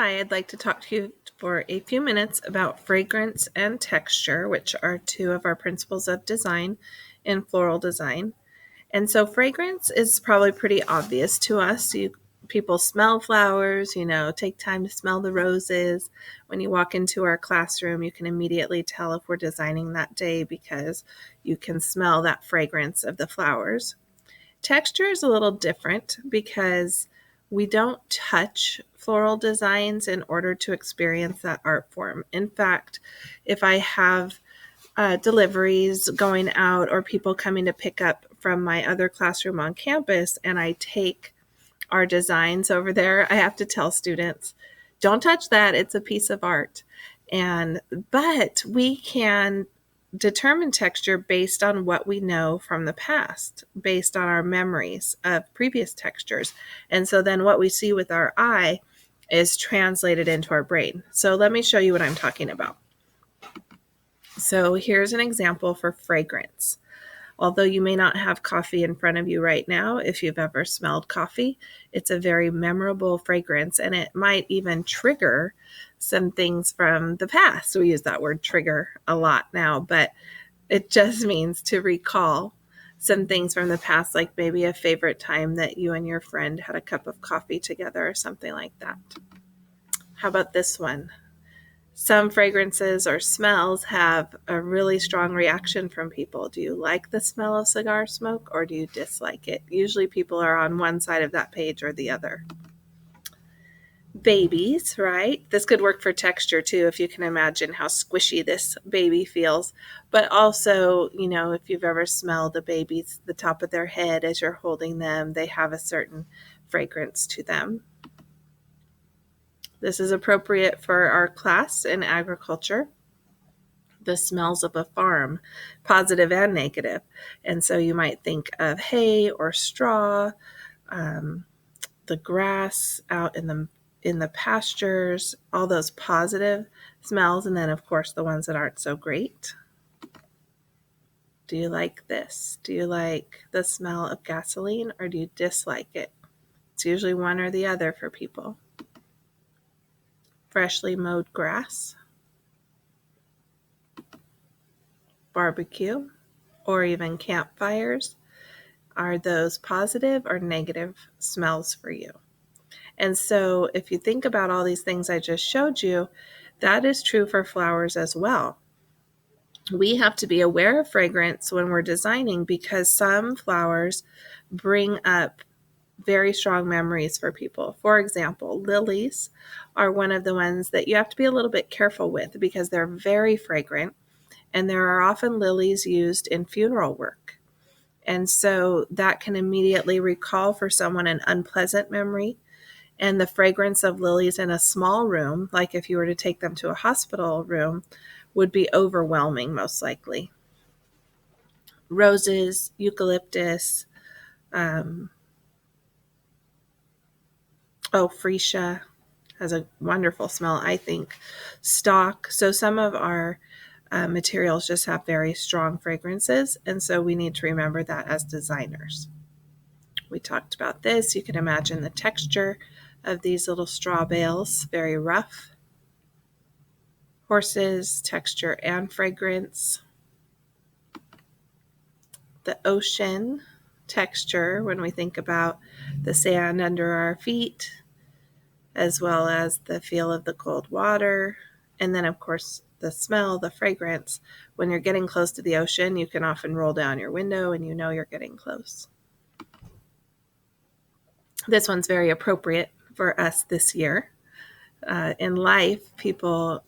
Hi, I'd like to talk to you for a few minutes about fragrance and texture, which are two of our principles of design in floral design. And so fragrance is probably pretty obvious to us. People smell flowers, take time to smell the roses. When you walk into our classroom, you can immediately tell if we're designing that day because you can smell that fragrance of the flowers. Texture is a little different because we don't touch floral designs in order to experience that art form. In fact, if I have deliveries going out or people coming to pick up from my other classroom on campus and I take our designs over there, I have to tell students, don't touch that. It's a piece of art. But we can determine texture based on what we know from the past, based on our memories of previous textures. And so then what we see with our eye is translated into our brain. So let me show you what I'm talking about. So here's an example for fragrance. Although you may not have coffee in front of you right now, if you've ever smelled coffee, it's a very memorable fragrance and it might even trigger some things from the past. We use that word trigger a lot now, but it just means to recall some things from the past, like maybe a favorite time that you and your friend had a cup of coffee together or something like that. How about this one? Some fragrances or smells have a really strong reaction from people. Do you like the smell of cigar smoke or do you dislike it? Usually people are on one side of that page or the other. Babies, right? This could work for texture too, if you can imagine how squishy this baby feels. But also, if you've ever smelled a baby's, the top of their head as you're holding them, they have a certain fragrance to them. This is appropriate for our class in agriculture. The smells of a farm, positive and negative. And so you might think of hay or straw, the grass out in the pastures, all those positive smells, and then of course the ones that aren't so great. Do you like this? Do you like the smell of gasoline or do you dislike it? It's usually one or the other for people. Freshly mowed grass, barbecue, or even campfires. Are those positive or negative smells for you? And so if you think about all these things I just showed you, that is true for flowers as well. We have to be aware of fragrance when we're designing because some flowers bring up very strong memories for people. For example, lilies are one of the ones that you have to be a little bit careful with because they're very fragrant, and there are often lilies used in funeral work. And so that can immediately recall for someone an unpleasant memory. And the fragrance of lilies in a small room, like if you were to take them to a hospital room, would be overwhelming most likely. Roses, eucalyptus, freesia has a wonderful smell, I think. Stock. So some of our materials just have very strong fragrances, and so we need to remember that as designers. We talked about this. You can imagine the texture of these little straw bales, very rough. Horses, texture and fragrance. The ocean, texture when we think about the sand under our feet, as well as the feel of the cold water. And then, of course, the smell, the fragrance. When you're getting close to the ocean, you can often roll down your window and you know you're getting close. This one's very appropriate for us this year. In life, people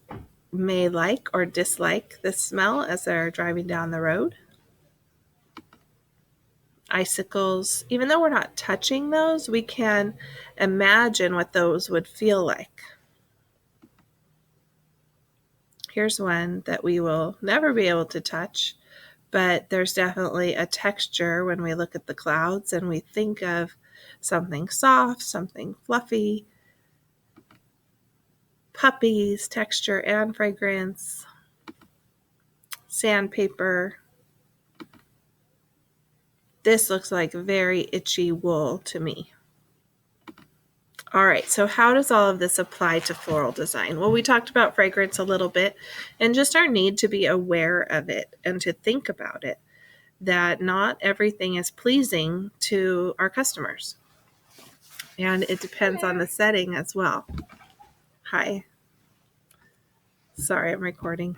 may like or dislike the smell as they're driving down the road. Icicles, even though we're not touching those, we can imagine what those would feel like. Here's one that we will never be able to touch, but there's definitely a texture when we look at the clouds and we think of something soft, something fluffy. Puppies, texture and fragrance. Sandpaper. This looks like very itchy wool to me. All right, so how does all of this apply to floral design? Well, we talked about fragrance a little bit and just our need to be aware of it and to think about it, that not everything is pleasing to our customers. And it depends on the setting as well. Hi. Sorry, I'm recording.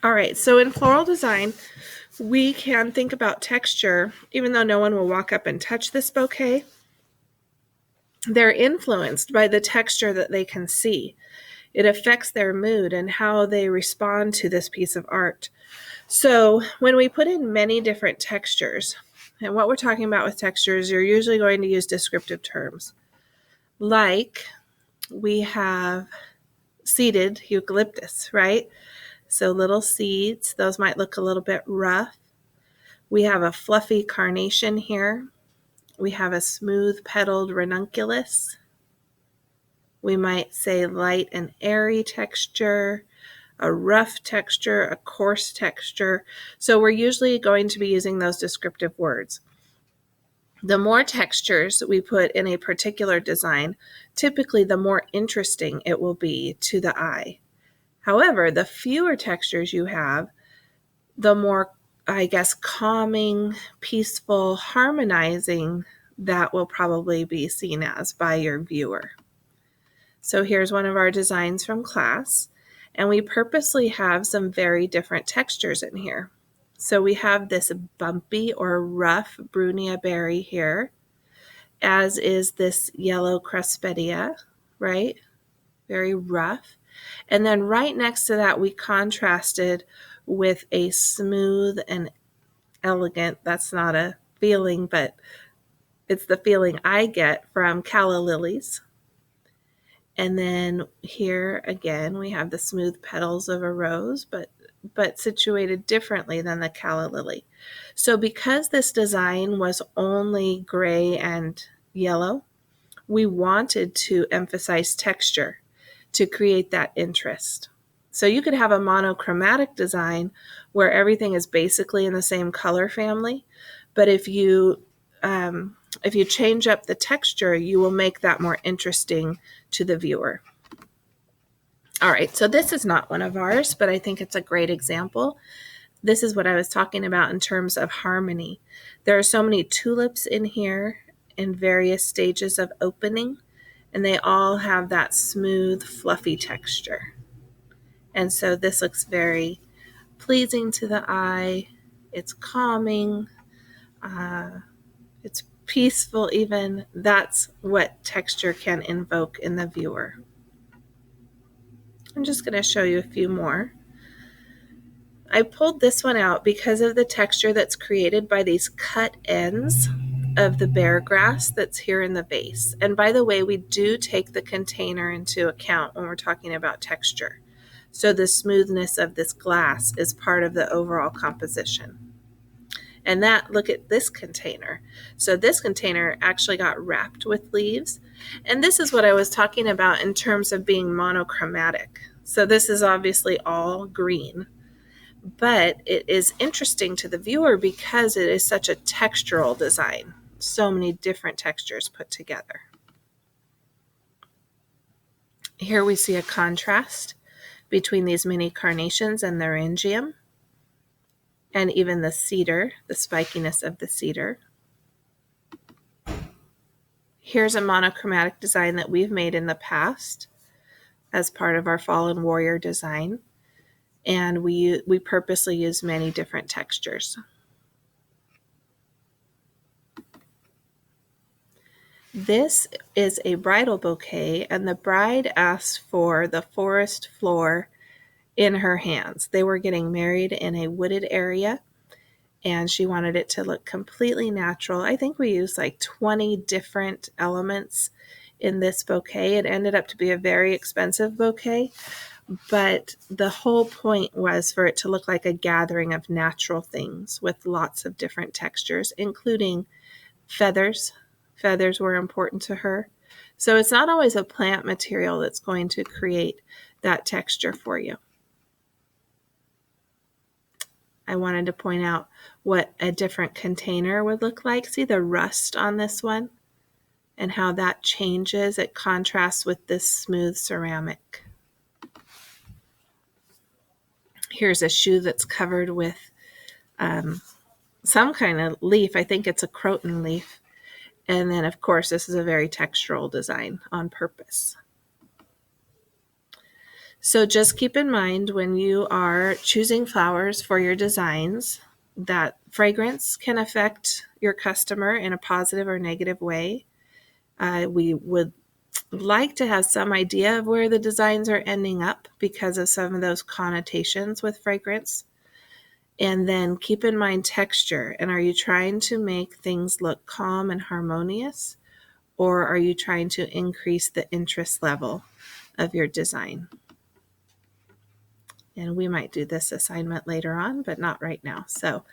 All right, so in floral design, we can think about texture, even though no one will walk up and touch this bouquet. They're influenced by the texture that they can see. It affects their mood and how they respond to this piece of art. So when we put in many different textures, and what we're talking about with textures, you're usually going to use descriptive terms. Like we have seeded eucalyptus, right? So little seeds, those might look a little bit rough. We have a fluffy carnation here. We have a smooth petaled ranunculus. We might say light and airy texture, a rough texture, a coarse texture. So we're usually going to be using those descriptive words. The more textures we put in a particular design, typically the more interesting it will be to the eye. However, the fewer textures you have, the more, I guess, calming, peaceful, harmonizing that will probably be seen as by your viewer. So here's one of our designs from class, and we purposely have some very different textures in here. So we have this bumpy or rough Brunia berry here, as is this yellow Cruspedia, right? Very rough. And then right next to that, we contrasted with a smooth and elegant, that's not a feeling, but it's the feeling I get from calla lilies. And then here again, we have the smooth petals of a rose, but situated differently than the calla lily. So because this design was only gray and yellow, we wanted to emphasize texture to create that interest. So you could have a monochromatic design where everything is basically in the same color family, but if you change up the texture, you will make that more interesting to the viewer. All right, so this is not one of ours, but I think it's a great example. This is what I was talking about in terms of harmony. There are so many tulips in here in various stages of opening, and they all have that smooth, fluffy texture. And so this looks very pleasing to the eye. It's calming. It's peaceful even. That's what texture can invoke in the viewer. I'm just going to show you a few more. I pulled this one out because of the texture that's created by these cut ends of the bear grass that's here in the vase. And by the way, we do take the container into account when we're talking about texture. So the smoothness of this glass is part of the overall composition. And that, look at this container. So this container actually got wrapped with leaves. And this is what I was talking about in terms of being monochromatic. So this is obviously all green, but it is interesting to the viewer because it is such a textural design. So many different textures put together. Here we see a contrast between these mini carnations and the eryngium, and even the cedar, the spikiness of the cedar. Here's a monochromatic design that we've made in the past as part of our Fallen Warrior design, and we purposely use many different textures. This is a bridal bouquet, and the bride asked for the forest floor in her hands. They were getting married in a wooded area, and she wanted it to look completely natural. I think we used like 20 different elements in this bouquet. It ended up to be a very expensive bouquet, but the whole point was for it to look like a gathering of natural things with lots of different textures, including feathers. Feathers were important to her. So it's not always a plant material that's going to create that texture for you. I wanted to point out what a different container would look like. See the rust on this one and how that changes. It contrasts with this smooth ceramic. Here's a shoe that's covered with some kind of leaf. I think it's a croton leaf. And then, of course, this is a very textural design on purpose. So just keep in mind when you are choosing flowers for your designs that fragrance can affect your customer in a positive or negative way. We would like to have some idea of where the designs are ending up because of some of those connotations with fragrance. And then keep in mind texture. And are you trying to make things look calm and harmonious? Or are you trying to increase the interest level of your design? And we might do this assignment later on, but not right now. So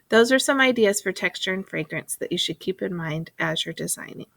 those are some ideas for texture and fragrance that you should keep in mind as you're designing.